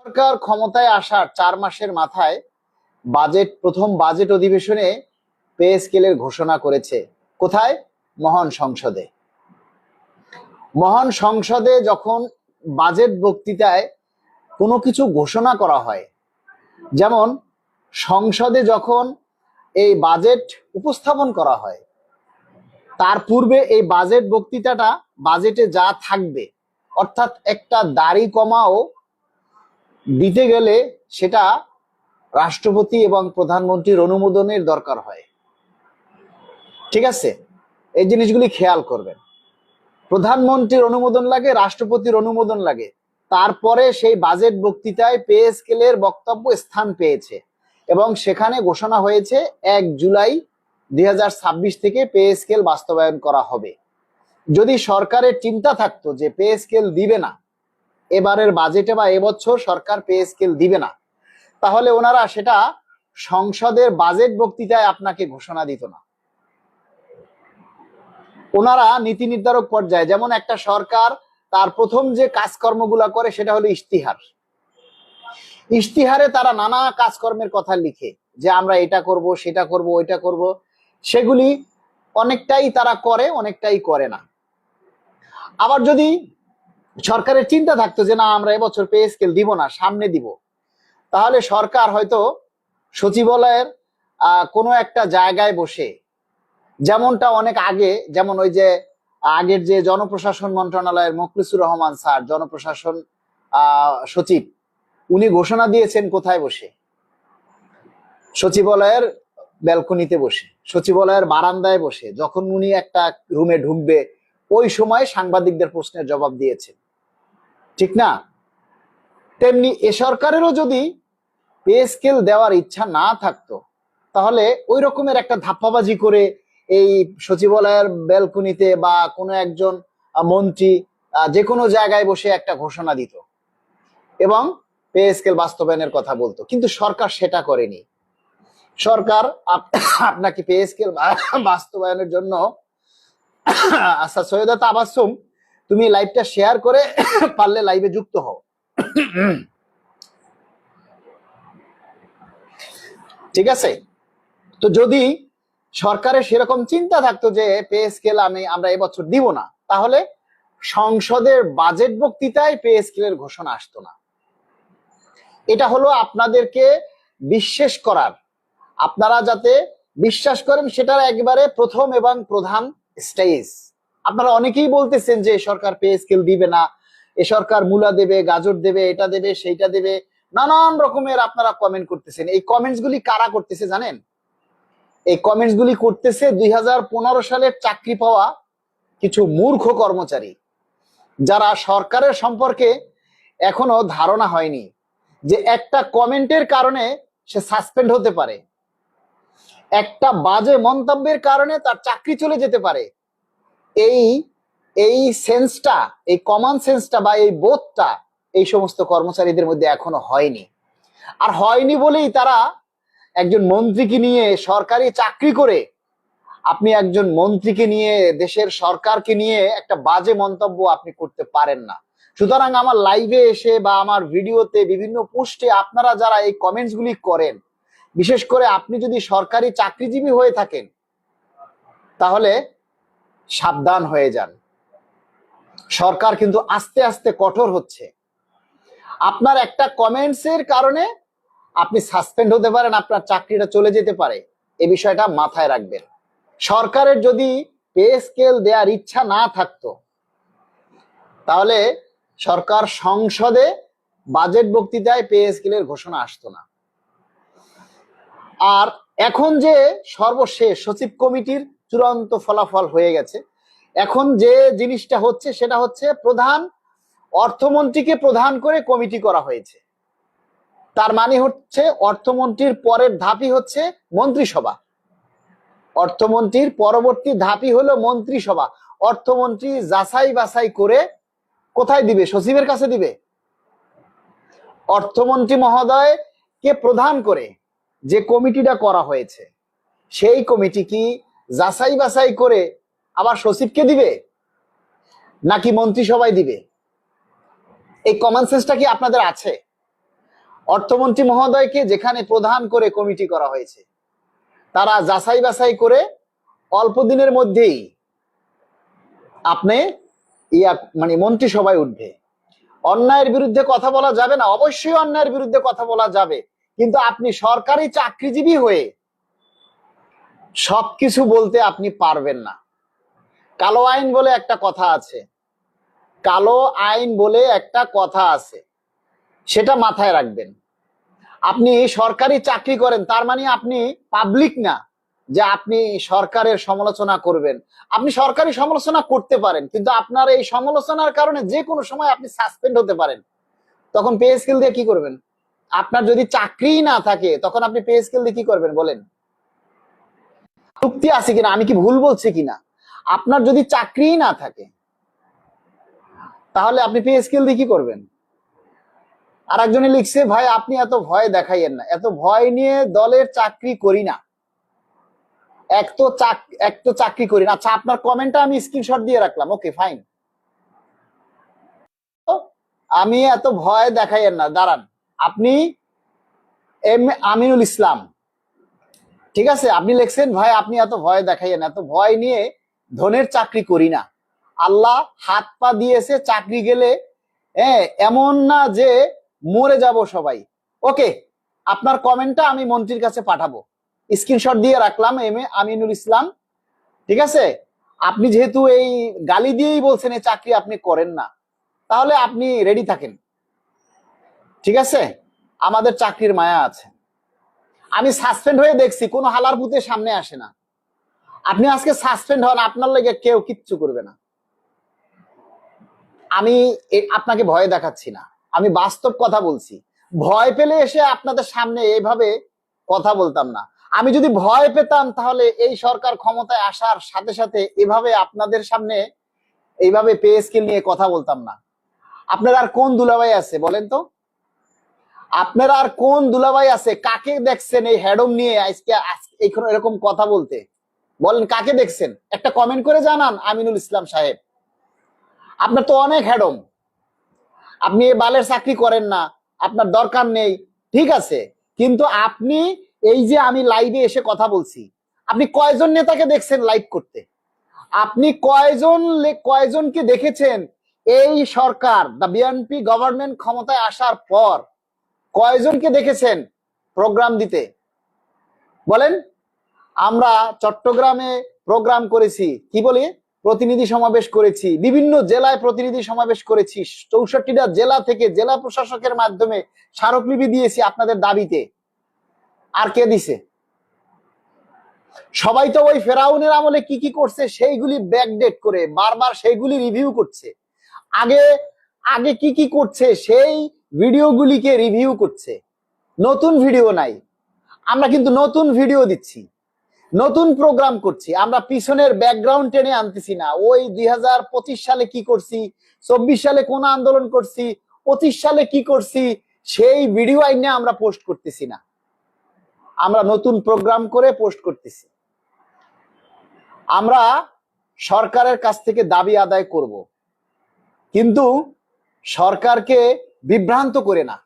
সরকার ক্ষমতায় আসার 4 মাসের মাথায় প্রথম বাজেট অধিবেশনে পে স্কেলের ঘোষণা করেছে। কোথায়? মহান সংসদে। মহান সংসদে যখন বাজেট বক্তৃতায় কোনো কিছু ঘোষণা করা হয়, যেমন সংসদে যখন এই বাজেট উপস্থাপন করা হয়, তার পূর্বে এই বাজেট বক্তৃতাটা বাজেটে যা থাকবে, অর্থাৎ একটা দাড়ি কমাও দিতে গেলে সেটা রাষ্ট্রপতি এবং প্রধানমন্ত্রীর অনুমোদনের দরকার হয়। ঠিক আছে, এই জিনিসগুলি খেয়াল করবেন। প্রধানমন্ত্রীর অনুমোদন লাগে, রাষ্ট্রপতির অনুমোদন লাগে, তারপরে সেই বাজেট বক্তৃতায় পে স্কেলের বক্তব্য স্থান পেয়েছে এবং সেখানে ঘোষণা হয়েছে 1 জুলাই 2026 থেকে পে স্কেল বাস্তবায়ন করা হবে। যদি সরকারের চিন্তা থাকতো যে পে স্কেল দিবে না, এবারের বাজেটে বা এবছর সরকার পে স্কেল দিবে না, তাহলে ওনারা সেটা সংসদের বাজেট বক্তৃতায় আপনাকে ঘোষণা দিত না। ওনারা নীতি নির্ধারক পর্যায়ে, যেমন একটা সরকার তার প্রথম যে কাজকর্মগুলা করে সেটা হলো ইশতিহার। ইশতিহারে তারা নানা কাজকর্মের কথা লিখে যে আমরা এটা করব, সেটা করব, ওইটা করব। সেগুলি অনেকটাই তারা করে, অনেকটাই করে না। আবার যদি সরকারের চিন্তা থাকতো যে না, আমরা এবছর পে স্কেল দিব না, সামনে দিব, তাহলে সরকার হয়তো সচিবালয়ের কোনো একটা জায়গায় বসে, যেমনটা অনেক আগে, যেমন ওই যে আগের যে জনপ্রশাসন মন্ত্রণালয়ের মোখলেসুর রহমান স্যার, জনপ্রশাসন সচিব, উনি ঘোষণা দিয়েছেন কোথায় বসে? সচিবালয়ের ব্যালকনিতে বসে, সচিবালয়ের বারান্দায় বসে, যখন উনি একটা রুমে ঢুকবে ওই সময় সাংবাদিকদের প্রশ্নের জবাব দিয়েছেন। ঠিক না? তেমনি এ সরকারেরও যদি পে স্কেল দেওয়ার ইচ্ছা না থাকতো, তাহলে ওই রকমের একটা ধাপ্পাবাজি করে এই সচিবালয়ের ব্যালকনিতে বা কোনো একজন মন্ত্রী যে কোনো জায়গায় বসে একটা ঘোষণা দিত এবং পে স্কেল বাস্তবায়নের কথা বলতো। কিন্তু সরকার সেটা করেনি। সরকার আপনাকে পে স্কেল বাস্তবায়নের জন্য, আচ্ছা সৈয়দা তাবাসসুম, তুমি লাইভটা শেয়ার করে পারলে লাইভে যুক্ত হও। ঠিক আছে? তো যদি সরকারের সেরকম চিন্তা থাকতো যে পে স্কেল আমরা এবছর দিব না, তাহলে সংসদের বাজেট বক্তৃতায় পে স্কেলের ঘোষণা আসতো না। এটা হলো আপনাদেরকে বিশ্বাস করার, আপনারা যাতে বিশ্বাস করেন সেটার একেবারে প্রথম এবং প্রধান স্টেজ। আপনারা অনেকেই বলতেছেন যে সরকার পে স্কেল দিবে না, এ সরকার মূলা দেবে, গাজর দেবে, এটা দেবে, সেইটা দেবে, নানান রকমের আপনারা কমেন্ট করতেছেন। এই কমেন্টস গুলি কারা করতেছে জানেন? এই কমেন্টস গুলি করতেছে 2015 সালের চাকরি পাওয়া কিছু মূর্খ কর্মচারী, যারা সরকারের সম্পর্কে এখনো ধারণা হয়নি যে একটা কমেন্টের কারণে সে সাসপেন্ড হতে পারে, একটা বাজে মন্তব্যের কারণে তার চাকরি চলে যেতে পারে। এই সেন্সটা, এই কমন সেন্সটা বা এই বোধটা এই সমস্ত কর্মচারীদের মধ্যে এখনো হয়নি। আর হয়নি বলেই তারা একজন মন্ত্রীকে নিয়ে, সরকারি চাকরি করে আপনি একজন মন্ত্রীকে নিয়ে, দেশের সরকারকে নিয়ে একটা বাজে মন্তব্য আপনি করতে পারেন না। সুতরাং আমার লাইভে এসে বা আমার ভিডিওতে বিভিন্ন পোস্টে আপনারা যারা এই কমেন্টস গুলি করেন, বিশেষ করে আপনি যদি সরকারি চাকরিজীবী হয়ে থাকেন, তাহলে সাবধান হয়ে যান। সরকার কিন্তু আস্তে আস্তে কঠোর হচ্ছে। আপনার একটা কমেন্টসের কারণে আপনি সাসপেন্ড হতে পারেন, আপনার চাকরিটা চলে যেতে পারে। এই বিষয়টা মাথায় রাখবেন। সরকারের যদি পে স্কেল দেওয়ার ইচ্ছা না থাকতো, তাহলে সরকার সংসদে বাজেট বক্তৃতায় পে স্কেলের ঘোষণা আসতো না। আর এখন যে সর্বশেষ সচিব কমিটির চূড়ান্ত ফলাফল হয়ে গেছে, এখন যে জিনিসটা হচ্ছে সেটা হচ্ছে প্রধান অর্থমন্ত্রীকে প্রধান করে কমিটি করা হয়েছে। তার মানে হচ্ছে অর্থমন্ত্রীর পরের ধাপই হচ্ছে মন্ত্রিসভা, অর্থমন্ত্রীর পরবর্তী ধাপই হলো মন্ত্রিসভা। অর্থমন্ত্রী যাচাই বাছাই করে কোথায় দিবে? সচিবের কাছে দিবে। অর্থমন্ত্রী মহোদয় কে প্রধান করে যে কমিটিটা করা হয়েছে, সেই কমিটি কি যাচাই বাছাই করে আবার সচিবকে দিবে নাকি মন্ত্রিসভায় দিবে? এই কমন সেন্সটা কি আপনাদের আছে? অর্থমন্ত্রী মহোদয়কে যেখানে প্রধান করে কমিটি করা হয়েছে, তারা যাচাই বাছাই করে অল্প দিনের মধ্যেই আপনি মানে মন্ত্রিসভায় উঠবে। অন্যায়ের বিরুদ্ধে কথা বলা যাবে না, অবশ্যই অন্যায়ের বিরুদ্ধে কথা বলা যাবে, কিন্তু আপনি সরকারি চাকরিজীবী হয়ে সবকিছু বলতে আপনি পারবেন না। কালো আইন বলে একটা কথা আছে, কালো আইন বলে একটা কথা আছে, সেটা মাথায় রাখবেন। আপনি সরকারি চাকরি করেন, তার মানে আপনি পাবলিক না যে আপনি সরকারের সমালোচনা করবেন। আপনি সরকারি সমালোচনা করতে পারেন, কিন্তু আপনার এই সমালোচনার কারণে যে কোনো সময় আপনি সাসপেন্ড হতে পারেন। তখন পে স্কেল দিয়ে কি করবেন? আপনার যদি চাকরিই না থাকে তখন আপনি পে স্কেল দিয়ে কি করবেন বলেন? যুক্তি আছে কিনা, আমি কি ভুল বলছি কিনা? আপনার যদি চাকরিই না থাকে তাহলে আপনি পে স্কেল দিয়ে কি করবেন? আর একজনে লিখছে, ভাই আপনি এত ভয় দেখাইয়েন না, এত ভয় নিয়ে দলের চাকরি করি না, এক তো চাকরি করি না। আচ্ছা, আপনার কমেন্টটা আমি স্ক্রিনশট দিয়ে রাখলাম, ওকে ফাইন। আমি এত ভয় দেখাইয়েন না, দাঁড়ান, আপনি এম আমিনুল ইসলাম, ঠিক আছে, আপনি লিখছেন ভাই আপনি এত ভয় দেখাইয়েন, এত ভয় নিয়ে ধনের চাকরি করি না, আল্লাহ হাত পা দিয়েছে, চাকরি গেলে এমন না যে মরে যাব সবাই। ওকে, আপনার কমেন্টটা আমি মন্ত্রীর কাছে পাঠাবো, স্ক্রিনশট দিয়ে রাখলাম, এম এ আমিনুল ইসলাম, ঠিক আছে। আপনি যেহেতু এই গালি দিয়েই বলছেন এই চাকরি আপনি করেন না, তাহলে আপনি রেডি থাকেন, ঠিক আছে। আমাদের চাকরির মায়া আছে। আমি সাসপেন্ড হয়ে দেখছি কোনো হালার ভূতে সামনে আসে না। আপনি আজকে সাসপেন্ড হন, আপনার লেগে কেউ কিচ্ছু করবে না। আমি আপনাকে ভয় দেখাচ্ছি না, আমি বাস্তব কথা বলছি। ভয় পেলে এসে আপনাদের সামনে এইভাবে কথা বলতাম না। আমি যদি ভয় পেতাম তাহলে এই সরকার ক্ষমতায় আসার সাথে সাথে এভাবে আপনাদের সামনে এইভাবে পে স্কেল নিয়ে কথা বলতাম না। আপনার আর কোন দুলাভাই আছে বলেন তো? আপনার আর কোন দুলাভাই আছে? কাকে দেখছেন এই হ্যাডম নিয়ে আজকে এরকম কথা বলতে? বলেন কাকে দেখছেন? একটা কমেন্ট করে জানান আমিনুল ইসলাম সাহেব। আপনার তো অনেক হ্যাডম, আপনি এই বালের চাকরি করেন না, আপনার দরকার নেই, ঠিক আছে, কিন্তু আপনি এই যে আমি লাইভে এসে কথা বলছি, আপনি কয়জন নেতাকে দেখছেন লাইভ করতে? আপনি কয়জনকে দেখেছেন এই সরকার দা বিএনপি গভর্নমেন্ট ক্ষমতায় আসার পর কয়জনকে দেখেছেন প্রোগ্রাম দিতে বলেন? আমরা চট্টগ্রামে প্রোগ্রাম করেছি, কি বলি, প্রতিনিধি সমাবেশ করেছি, বিভিন্ন জেলায় প্রতিনিধি সমাবেশ করেছি, 64টা জেলা থেকে জেলা প্রশাসকের মাধ্যমে স্মারকলিপি দিয়েছি আপনাদের দাবিতে। আর কে দিছে? সবাই তো ওই ফেরাউনের আমলে কি কি করছে সেইগুলি ব্যাকডেট করে বারবার সেইগুলি রিভিউ করছে, আগে আগে কি কি করছে সেই ভিডিওগুলিকে রিভিউ করছে। নতুন ভিডিও নাই, আমরা কিন্তু নতুন ভিডিও দিচ্ছি, নতুন প্রোগ্রাম করছি, আমরা পিছনের ব্যাকগ্রাউন্ড টেনে আনতেছি না। ওই 2025 সালে কি করছি, 24 সালে কোন আন্দোলন করছি, 25 সালে কি করছি, সেই ভিডিও আইনে আমরা পোস্ট করতেছি না, আমরা নতুন প্রোগ্রাম করে পোস্ট করতেছি। আমরা সরকারের কাছ থেকে দাবি আদায় করব, কিন্তু সরকারকে বিভ্রান্ত করে না,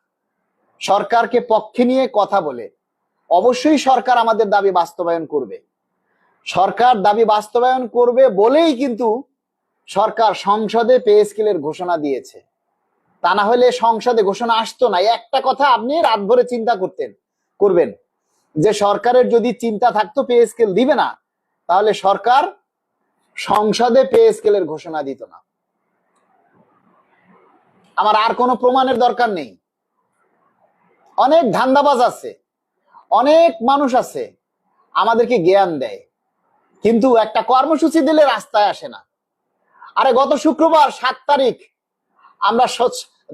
সরকারকে পক্ষে নিয়ে কথা বলে। অবশ্যই সরকার আমাদের দাবি বাস্তবায়ন করবে, সরকার দাবি বাস্তবায়ন করবে বলেই কিন্তু সরকার সংসদে পে স্কেলের ঘোষণা দিয়েছে। তা না হলে সংসদে ঘোষণা আসতো না। একটা কথা আপনি রাত ভরে চিন্তা করবেন যে সরকারের যদি চিন্তা থাকতো পে স্কেল দিবে না, তাহলে সরকার সংসদে পে স্কেলের ঘোষণা দিত না। আমার আর কোনো প্রমাণের দরকার নেই। অনেক ধান্দাবাজ আছে, অনেক মানুষ আছে আমাদেরকে জ্ঞান দেয়, কিন্তু একটা কর্মসূচি দিলে রাস্তায় আসে না। আরে গত শুক্রবার 7 তারিখ আমরা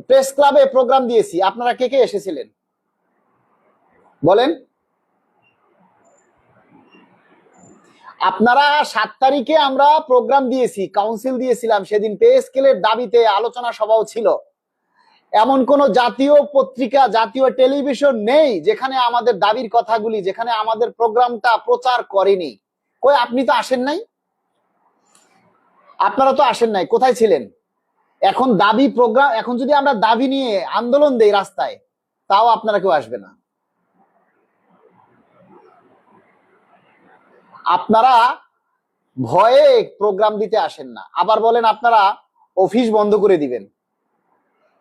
প্রেস ক্লাবে প্রোগ্রাম দিয়েছি, আপনারা কে কে এসেছিলেন বলেন? আপনারা 7 তারিখে আমরা প্রোগ্রাম দিয়েছি, কাউন্সিল দিয়েছিলাম, সেদিন পে স্কেলের দাবিতে আলোচনা সভাও ছিল। এমন কোন জাতীয় পত্রিকা, জাতীয় টেলিভিশন নেই যেখানে আমাদের দাবির কথাগুলি, যেখানে আমাদের প্রোগ্রামটা প্রচার করেনি। কই আপনি তো আসেন নাই, আপনারা তো আসেন নাই, কোথায় ছিলেন? এখন দাবি প্রোগ্রাম, এখন যদি আমরা দাবি নিয়ে আন্দোলন দেই রাস্তায়, তাও আপনারা কেউ আসবে না। আপনারা ভয়ে প্রোগ্রাম দিতে আসেন না, আবার বলেন আপনারা অফিস বন্ধ করে দিবেন।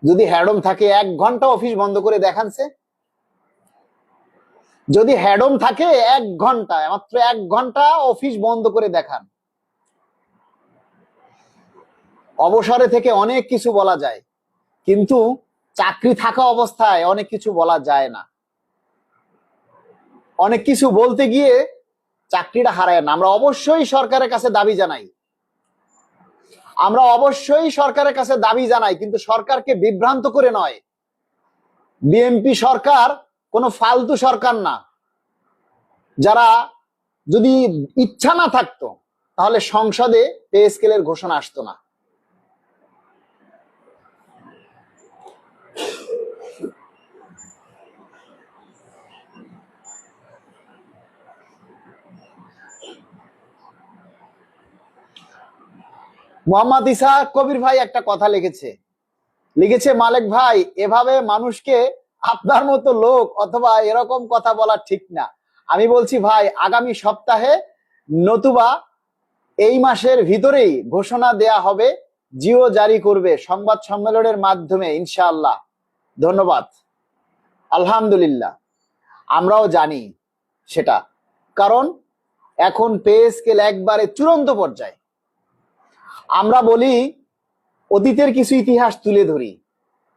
যদি হ্যাডম থাকে 1 ঘন্টা অফিস বন্ধ করে দেখানছে। যদি হ্যাডম থাকে 1 ঘন্টা, মাত্র 1 ঘন্টা অফিস বন্ধ করে দেখান। অবসরে থেকে অনেক কিছু বলা যায়, কিন্তু চাকরি থাকা অবস্থায় অনেক কিছু বলা যায় না। অনেক কিছু বলতে গিয়ে চাকরিটা হারায় না। আমরা অবশ্যই সরকারের কাছে দাবি জানাই, আমরা অবশ্যই সরকারের কাছে দাবি জানাই, কিন্তু সরকারকে বিভ্রান্ত করে নয়। বিএনপি সরকার কোনো ফালতু সরকার না। যারা যদি ইচ্ছা না থাকতো তাহলে সংসদে পে স্কেলের ঘোষণা আসতো না। মোহাম্মদ ইসহাক কবির ভাই একটা কথা লিখেছে মালেক ভাই, এভাবে মানুষকে আপনার মতো লোক অথবা এরকম কথা বলা ঠিক না। আমি বলছি ভাই, আগামী সপ্তাহে নতুবা এই মাসের ভিতরেই ঘোষণা দেয়া হবে, জিও জারি করবে সংবাদ সম্মেলনের মাধ্যমে ইনশাআল্লাহ। ধন্যবাদ। আলহামদুলিল্লাহ, আমরাও জানি সেটা, কারণ এখন পে স্কেল একবারে চূড়ান্ত পর্যায়ে। আমরা বলি, অতীতের কিছু ইতিহাস তুলে ধরি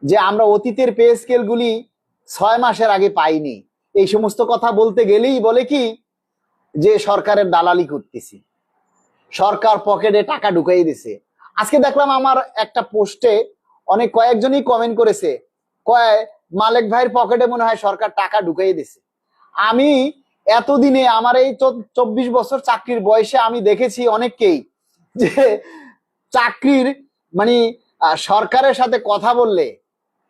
যে আমরা অতীতের পে স্কেল গুলি 6 মাসের আগে পাইনি। এই সমস্ত কথা বলতে গেলেই বলে কি যে সরকারের দালালি করতেছি, সরকার পকেটে টাকা ঢুকাই দিছে। আজকে দেখলাম আমার একটা পোস্টে অনেক কয়েকজনই কমেন্ট করেছে, মালেক ভাইয়ের পকেটে মনে হয় সরকার টাকা ঢুকাই দিছে। আমি এতদিনে আমার এই 24 বছর চাকরির বয়সে আমি দেখেছি অনেককেই যে চাকরির মানে সরকারের সাথে কথা বললে,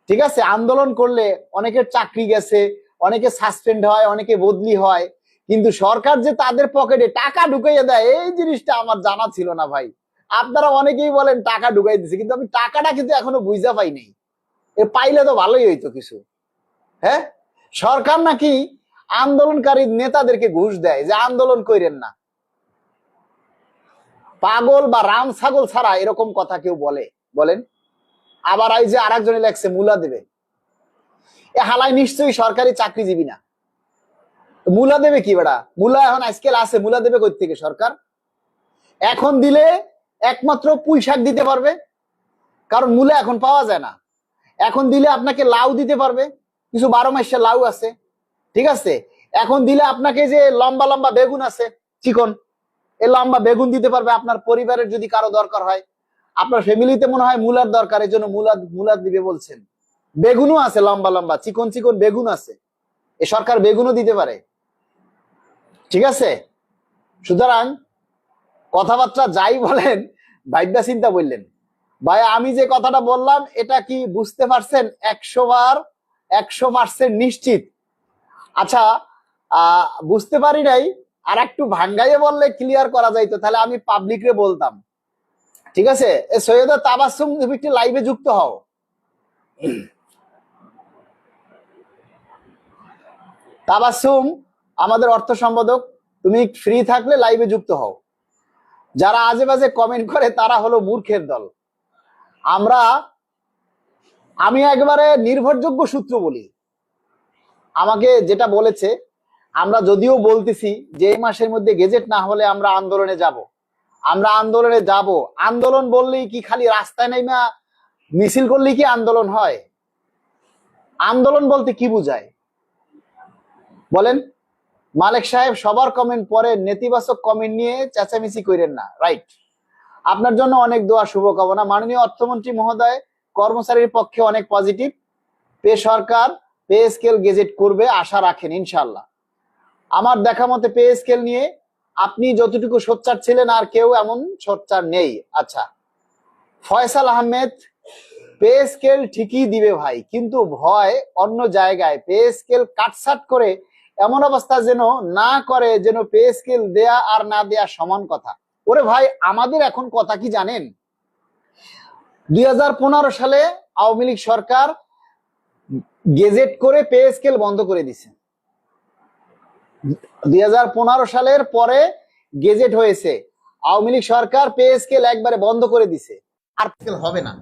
ঠিক আছে, আন্দোলন করলে অনেকের চাকরি গেছে, অনেকে সাসপেন্ড হয়, অনেকে বদলি হয়, কিন্তু সরকার যে তাদের পকেটে টাকা ঢুকাইয়ে দেয় এই জিনিসটা আমার জানা ছিল না ভাই। আপনারা অনেকেই বলেন টাকা ঢুকাই দিছে, কিন্তু আমি টাকাটা কিন্তু এখনো বুঝা পাইনি। এ পাইলে তো ভালোই হইতো কিছু। হ্যাঁ, সরকার নাকি আন্দোলনকারী নেতাদেরকে ঘুষ দেয় যে আন্দোলন করেন না। পাগল বা রাম ছাগল ছাড়া এরকম কথা কেউ বলেন? আবার এই যে আরেকজনে লেখছে মুলা দেবে, এ হালাই নিশ্চয়ই সরকারি চাকরিজীবী না। মুলা দেবে কি বেড়া? মুলা এখন আজকাল আছে, মুলা দেবে কই থেকে সরকার? এখন দিলে একমাত্র পুঁই শাক দিতে পারবে, কারণ মূলা এখন পাওয়া যায় না। এখন দিলে আপনাকে লাউ দিতে পারবে, কিছু 12 মাসে লাউ আছে, ঠিক আছে। এখন দিলে আপনাকে যে লম্বা লম্বা বেগুন আছে চিকন, এই লম্বা বেগুন দিতে পারবে আপনার পরিবারের যদি কারো দরকার হয়। আপনার ফ্যামিলিতে মনে হয় মূলার দরকার, এই জন্য মূলা দিবে বলছেন। বেগুনও আছে, লম্বা লম্বা চিকন চিকন বেগুন আছে, এ সরকার বেগুনও দিতে পারে, ঠিক আছে। সুতরাং কথাবার্তা যাই বলেন, ভাইবা চিন্তা বললেন। ভাই আমি যে কথাটা বললাম এটা কি বুঝতে পারছেন? 100% নিশ্চিত? আচ্ছা, বুঝতে পারি নাই, আর একটু ভাঙ্গাইয়ে বললে ক্লিয়ার করা যাইতো, তাহলে আমি পাবলিকরে বলতাম, ঠিক আছে। সৈয়দা তাবাসসুম, তুমি একটু লাইভে যুক্ত হও। তাবাসসুম আমাদের অর্থ সম্পাদক, তুমি ফ্রি থাকলে লাইভে যুক্ত হও। যারা আজে বাজে কমেন্ট করে তারা হলো মূর্খের দল। আমি একবারে নির্ভরযোগ্য সূত্র বলি, আমাকে যেটা বলেছে, আমরা যদিও বলতেছি যে এই মাসের মধ্যে গেজেট না হলে আমরা আন্দোলনে যাব, আন্দোলন বললেই কি খালি রাস্তায় নাইমা মিছিল করলেই কি আন্দোলন হয়? আন্দোলন বলতে কি বুঝায় বলেন? মালেক সাহেব, সবার কমেন্ট পরে, নেতিবাচক কমেন্ট নিয়ে চেঁচামেচি করেন না, রাইট? আপনার জন্য অনেক দোয়া, শুভকামনা। মাননীয় অর্থমন্ত্রী মহোদয় কর্মচারীর পক্ষে অনেক পজিটিভ, সরকার পে স্কেল গেজেট করবে আশা রাখেন ইনশাল্লাহ। আমার দেখা মতে পে স্কেল নিয়ে আপনি যতটুকু সোচ্চার ছিলেন আর কেউ এমন সোচ্চার নেই। আচ্ছা, ফয়সাল আহমেদ, পে স্কেল ঠিকই দিবে ভাই, কিন্তু ভয় অন্য জায়গায়। পে স্কেল কাটছাট করে এমন অবস্থা যেন না করে যেন পে স্কেল দেয়া আর না দেয়া সমান কথা। ওরে ভাই, আমাদের এখন কথা কি জানেন? 2015 সালে আওয়ামী লীগ সরকার গেজেট করে পে স্কেল বন্ধ করে দিছে। 2015 সালের পরে গেজেট হয়েছে, আওয়ামী লীগ সরকার পে স্কেল একবারে বন্ধ করে দিছে, আর স্কেল হবে না।